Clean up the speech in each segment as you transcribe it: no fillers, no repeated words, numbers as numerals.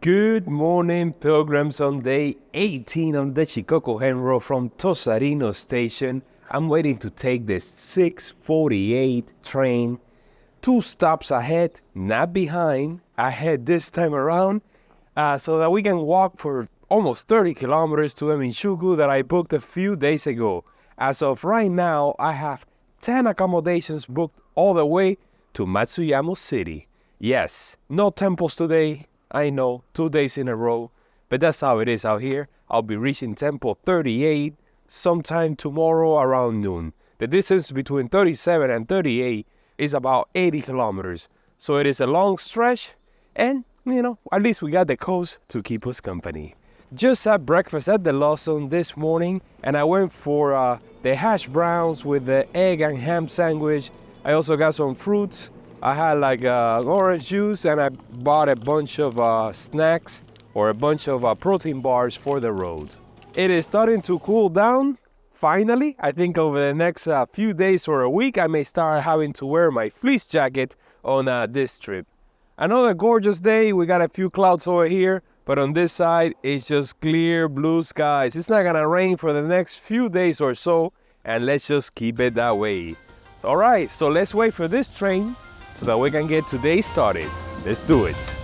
Good morning, pilgrims, on day 18 on the Shikoku Henro from Tosarino Station. I'm waiting to take this 6:48 train. 2 stops ahead, not behind, ahead this time around, so that we can walk for almost 30 kilometers to the Minshuku that I booked a few days ago. As of right now, I have 10 accommodations booked all the way to Matsuyama City. Yes, no temples today. I know, 2 days in a row, but that's how it is out here. I'll be reaching Temple 38 sometime tomorrow around noon. The distance between 37 and 38 is about 80 kilometers. So it is a long stretch, and, at least we got the coast to keep us company. Just had breakfast at the Lawson this morning, and I went for the hash browns with the egg and ham sandwich. I also got some fruits. I had like orange juice, and I bought a bunch of snacks or a bunch of protein bars for the road. It is starting to cool down, finally. I think over the next few days or a week, I may start having to wear my fleece jacket on this trip. Another gorgeous day. We got a few clouds over here, but on this side, it's just clear blue skies. It's not gonna rain for the next few days or so, and let's just keep it that way. All right, so let's wait for this train so that we can get today started. Let's do it.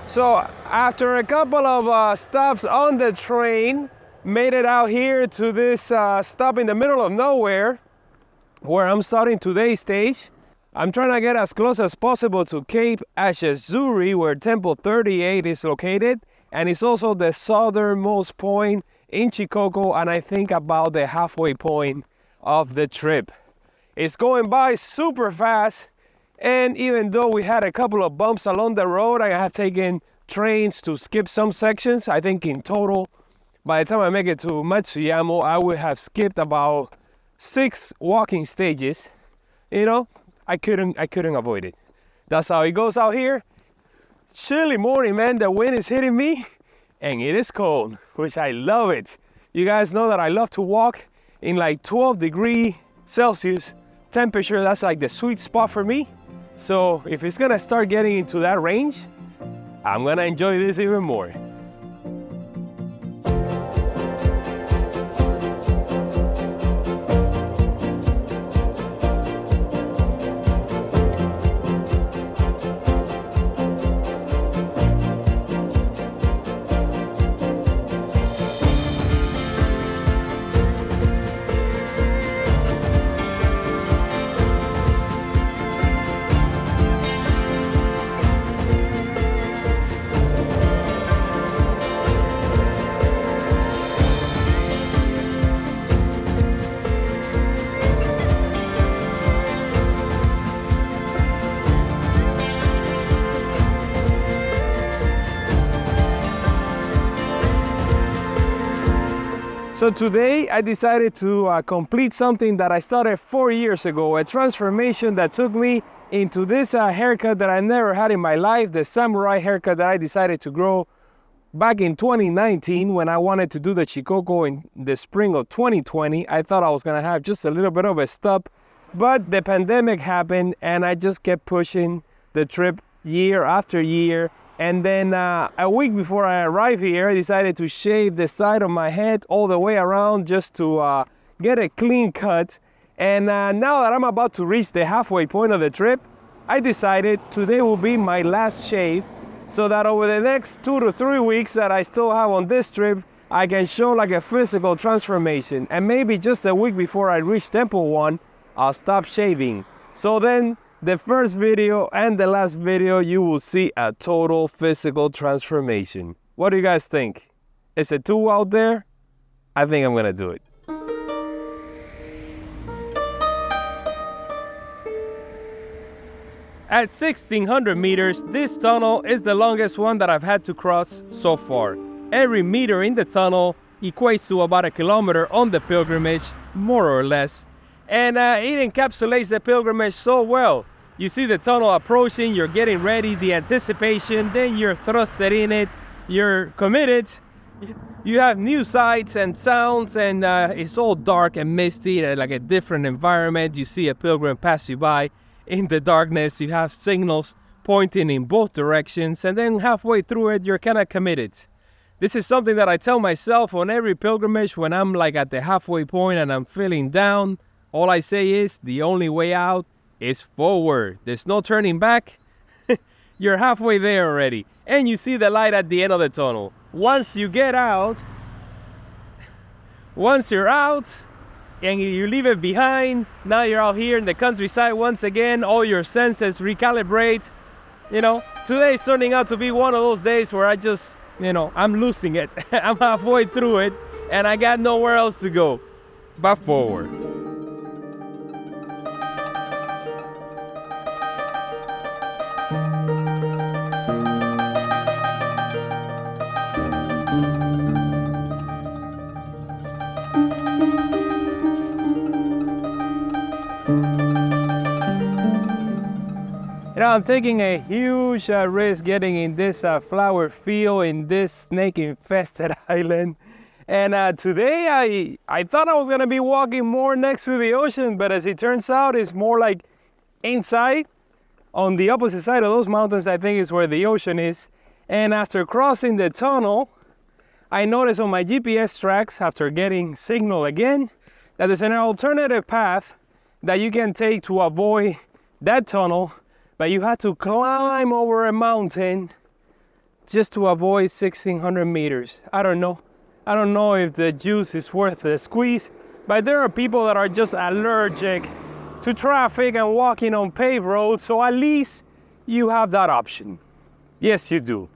So after a couple of stops on the train, made it out here to this stop in the middle of nowhere where I'm starting today's stage. I'm trying to get as close as possible to Cape Ashizuri, where Temple 38 is located, and it's also the southernmost point in Shikoku, and I think about the halfway point of the trip. It's going by super fast, and even though we had a couple of bumps along the road, I have taken trains to skip some sections. I think in total, by the time I make it to Matsuyama, I would have skipped about 6 walking stages. I couldn't avoid it. That's how it goes out here. Chilly morning, man. The wind is hitting me, and it is cold, which I love it. You guys know that I love to walk in like 12 Celsius temperature. That's like the sweet spot for me. So if it's gonna start getting into that range, I'm gonna enjoy this even more. So today I decided to complete something that I started 4 years ago, a transformation that took me into this haircut that I never had in my life, the samurai haircut that I decided to grow back in 2019 when I wanted to do the Shikoku in the spring of 2020. I thought I was gonna have just a little bit of a stop, but the pandemic happened and I just kept pushing the trip year after year. And then a week before I arrived here, I decided to shave the side of my head all the way around just to get a clean cut. And now that I'm about to reach the halfway point of the trip, I decided today will be my last shave so that over the next 2 to 3 weeks that I still have on this trip, I can show like a physical transformation. And maybe just a week before I reach Temple 1, I'll stop shaving. So then the first video and the last video, you will see a total physical transformation. What do you guys think? Is it too out there? I think I'm gonna do it. At 1600 meters, this tunnel is the longest one that I've had to cross so far. Every meter in the tunnel equates to about 1 kilometer on the pilgrimage, more or less. And it encapsulates the pilgrimage so well. You see the tunnel approaching, you're getting ready, the anticipation, then you're thrusted in it, you're committed. You have new sights and sounds, and it's all dark and misty, like a different environment. You see a pilgrim pass you by. In the darkness, you have signals pointing in both directions, and then halfway through it, you're kind of committed. This is something that I tell myself on every pilgrimage when I'm like at the halfway point and I'm feeling down. All I say is the only way out is forward. There's no turning back. You're halfway there already, and you see the light at the end of the tunnel. Once you get out, once you're out, and you leave it behind, now you're out here in the countryside once again, all your senses recalibrate. You know, today is turning out to be one of those days where I just, I'm losing it. I'm halfway through it, and I got nowhere else to go but forward. I'm taking a huge risk getting in this flower field in this snake-infested island. And today I thought I was gonna be walking more next to the ocean, but as it turns out, it's more like inside. On the opposite side of those mountains, I think is where the ocean is. And after crossing the tunnel, I noticed on my GPS tracks, after getting signal again, that there's an alternative path that you can take to avoid that tunnel. But you had to climb over a mountain just to avoid 1600 meters. I don't know. I don't know if the juice is worth the squeeze, but there are people that are just allergic to traffic and walking on paved roads, so at least you have that option. Yes, you do.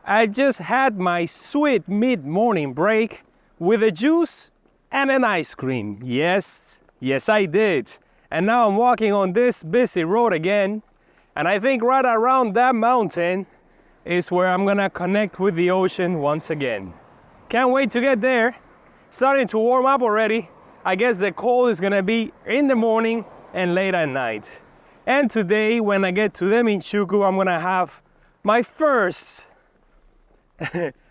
I just had my sweet mid-morning break with a juice and an ice cream. Yes, I did. And now I'm walking on this busy road again, and I think right around that mountain is where I'm gonna connect with the ocean once again. Can't wait to get there. Starting to warm up already. I guess the cold is gonna be in the morning and late at night. And today, when I get to the Minshuku, I'm gonna have my first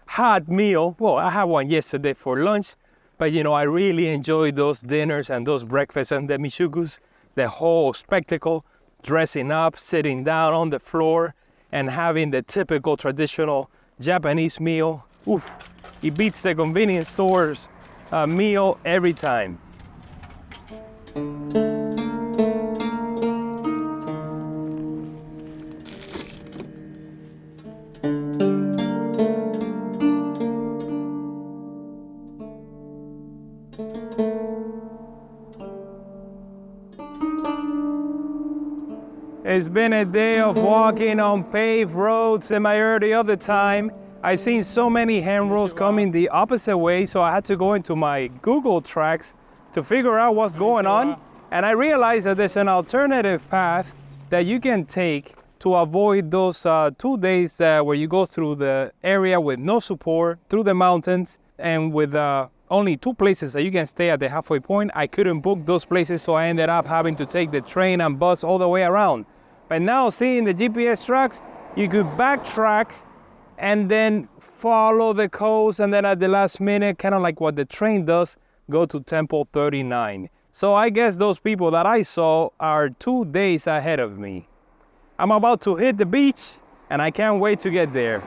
hot meal. Well, I had one yesterday for lunch, but I really enjoy those dinners and those breakfasts and the Minshukus. The whole spectacle, dressing up, sitting down on the floor, and having the typical traditional Japanese meal. Oof, it beats the convenience stores meal every time. It's been a day of walking on paved roads. The majority of the time, I've seen so many Henros coming the opposite way, so I had to go into my Google Tracks to figure out what's going on. And I realized that there's an alternative path that you can take to avoid those 2 days where you go through the area with no support, through the mountains, and with only 2 places that you can stay at the halfway point. I couldn't book those places, so I ended up having to take the train and bus all the way around. But now, seeing the GPS tracks, you could backtrack and then follow the coast, and then at the last minute, kind of like what the train does, go to Temple 39. So I guess those people that I saw are 2 days ahead of me. I'm about to hit the beach, and I can't wait to get there.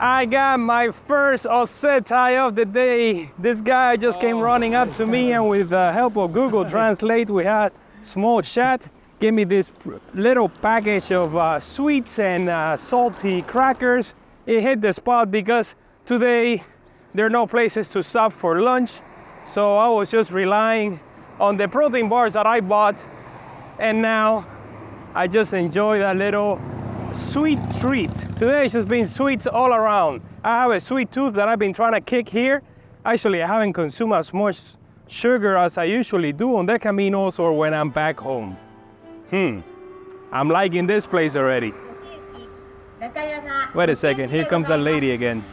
I got my first Acetic of the day. This guy just came running up to me, and with the help of Google Translate, we had small chat. Gave me this little package of sweets and salty crackers. It hit the spot because today there are no places to stop for lunch. So I was just relying on the protein bars that I bought. And now I just enjoy that little sweet treat. Today it's just been sweets all around. I have a sweet tooth that I've been trying to kick here. Actually, I haven't consumed as much sugar as I usually do on the Caminos or when I'm back home. I'm liking this place already. Wait a second, here comes a lady again.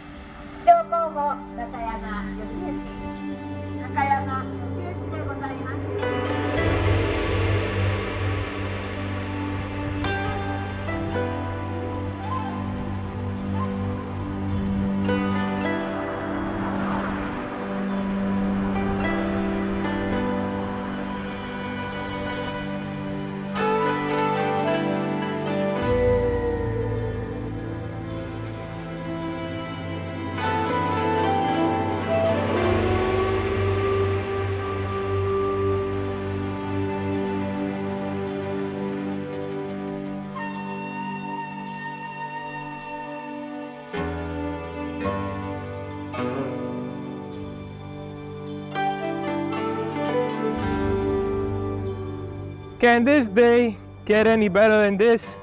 Can this day get any better than this?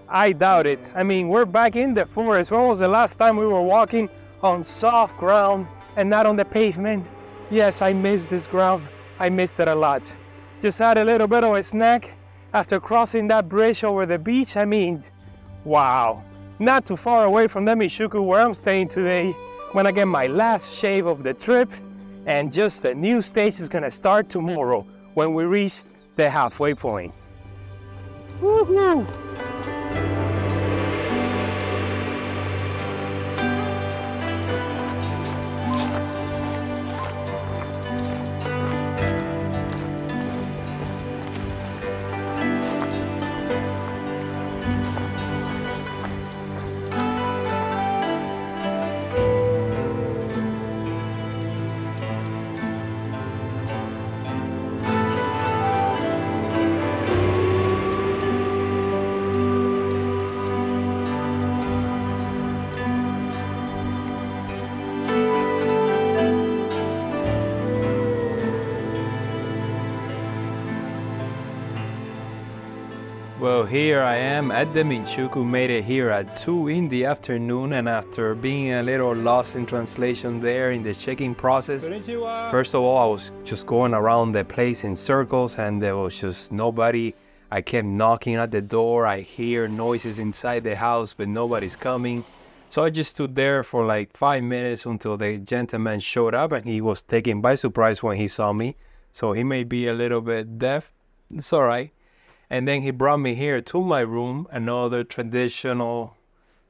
I doubt it. I mean, we're back in the forest. When was the last time we were walking on soft ground and not on the pavement? Yes, I miss this ground. I missed it a lot. Just had a little bit of a snack after crossing that bridge over the beach. I mean, wow. Not too far away from the Minshuku where I'm staying today. When I get my last shave of the trip, and just a new stage is gonna start tomorrow when we reach the halfway point. Woohoo! Well, here I am at the Minshuku. Made it here at 2 in the afternoon, and after being a little lost in translation there in the checking process, first of all, I was just going around the place in circles and there was just nobody. I kept knocking at the door. I hear noises inside the house, but nobody's coming. So I just stood there for like 5 minutes until the gentleman showed up, and he was taken by surprise when he saw me. So he may be a little bit deaf. It's all right. And then he brought me here to my room, another traditional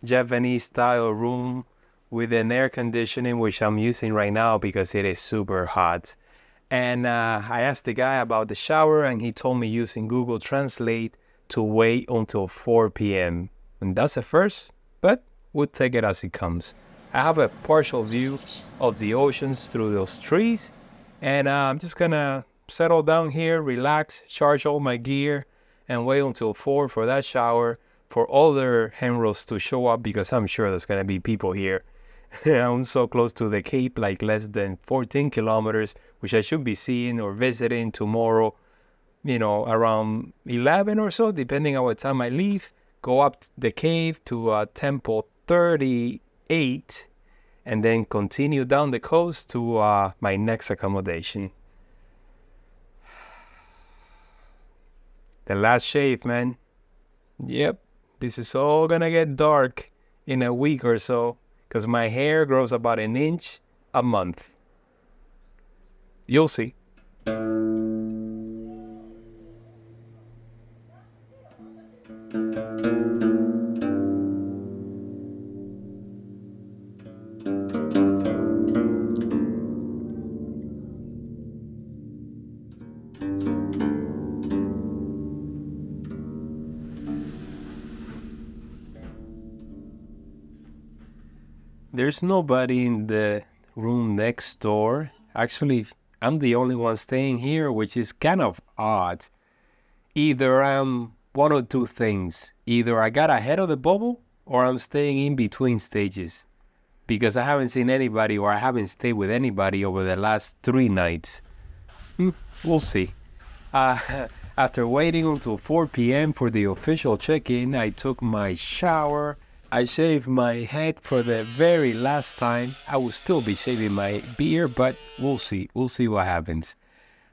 Japanese style room with an air conditioning, which I'm using right now because it is super hot. And I asked the guy about the shower, and he told me using Google Translate to wait until 4 p.m. And that's a first, but we'll take it as it comes. I have a partial view of the oceans through those trees, and I'm just gonna settle down here, relax, charge all my gear, and wait until 4 for that shower, for other Henros to show up, because I'm sure there's going to be people here. I'm so close to the Cape, like less than 14 kilometers, which I should be seeing or visiting tomorrow, around 11 or so, depending on what time I leave. Go up the cave to Temple 38, and then continue down the coast to my next accommodation. The last shave, man. Yep, this is all gonna get dark in a week or so, because my hair grows about an inch a month. You'll see. There's nobody in the room next door. Actually, I'm the only one staying here, which is kind of odd. Either I'm one or two things. Either I got ahead of the bubble or I'm staying in between stages because I haven't seen anybody or I haven't stayed with anybody over the last 3 nights. We'll see. Uh, After waiting until 4 p.m. for the official check-in, I took my shower. I shaved my head for the very last time. I will still be shaving my beard, but we'll see. We'll see what happens.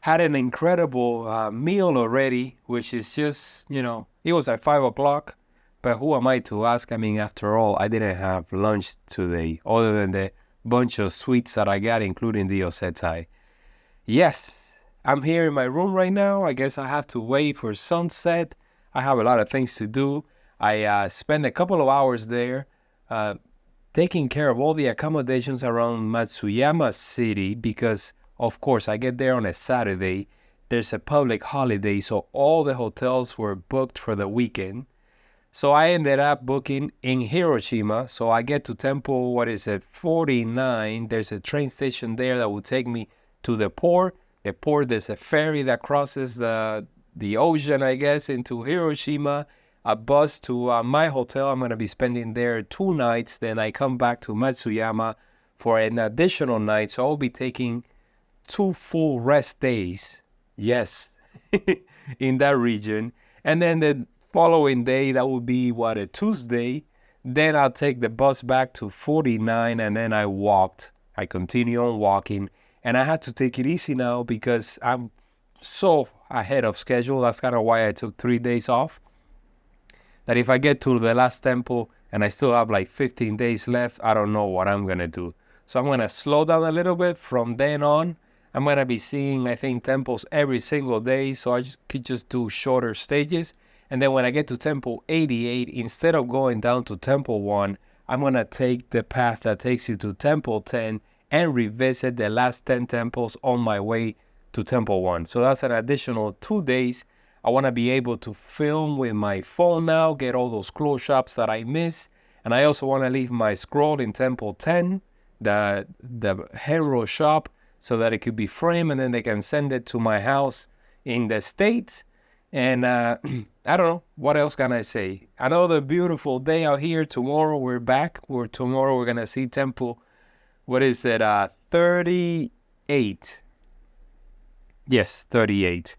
Had an incredible meal already, which is just, it was at 5 o'clock. But who am I to ask? I mean, after all, I didn't have lunch today, other than the bunch of sweets that I got, including the Acetic. Yes, I'm here in my room right now. I guess I have to wait for sunset. I have a lot of things to do. I spent a couple of hours there uh, taking care of all the accommodations around Matsuyama City because, of course, I get there on a Saturday. There's a public holiday, so all the hotels were booked for the weekend. So I ended up booking in Hiroshima. So I get to Temple, 49. There's a train station there that will take me to the port. The port, there's a ferry that crosses the ocean, I guess, into Hiroshima. A bus to my hotel. I'm going to be spending there 2 nights. Then I come back to Matsuyama for an additional night. So I'll be taking 2 full rest days. Yes, in that region. And then the following day, that will be a Tuesday. Then I'll take the bus back to 49 and then I walked. I continue on walking. And I had to take it easy now because I'm so ahead of schedule. That's kind of why I took 3 days off. That if I get to the last temple and I still have like 15 days left, I don't know what I'm going to do. So I'm going to slow down a little bit. From then on, I'm going to be seeing, I think, temples every single day. So I could just do shorter stages. And then when I get to temple 88, instead of going down to temple 1, I'm going to take the path that takes you to temple 10 and revisit the last 10 temples on my way to temple 1. So that's an additional 2 days. I want to be able to film with my phone now, get all those close-ups that I miss. And I also want to leave my scroll in temple 10, the Henro shop, so that it could be framed and then they can send it to my house in the States. And I don't know, what else can I say? Another beautiful day out here. Tomorrow we're back. Tomorrow we're going to see temple, 38. Yes, 38.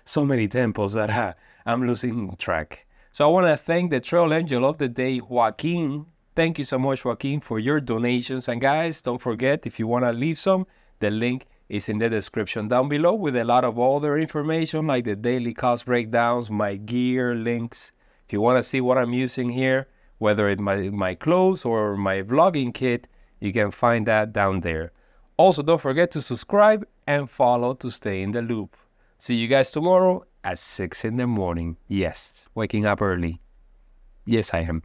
So many temples that I'm losing track. So I want to thank the trail angel of the day, Joaquin. Thank you so much, Joaquin, for your donations. And guys, don't forget, if you want to leave some, the link is in the description down below with a lot of other information like the daily cost breakdowns, my gear, links. If you want to see what I'm using here, whether it's my clothes or my vlogging kit, you can find that down there. Also, don't forget to subscribe and follow to stay in the loop. See you guys tomorrow at 6 in the morning. Yes, waking up early. Yes, I am.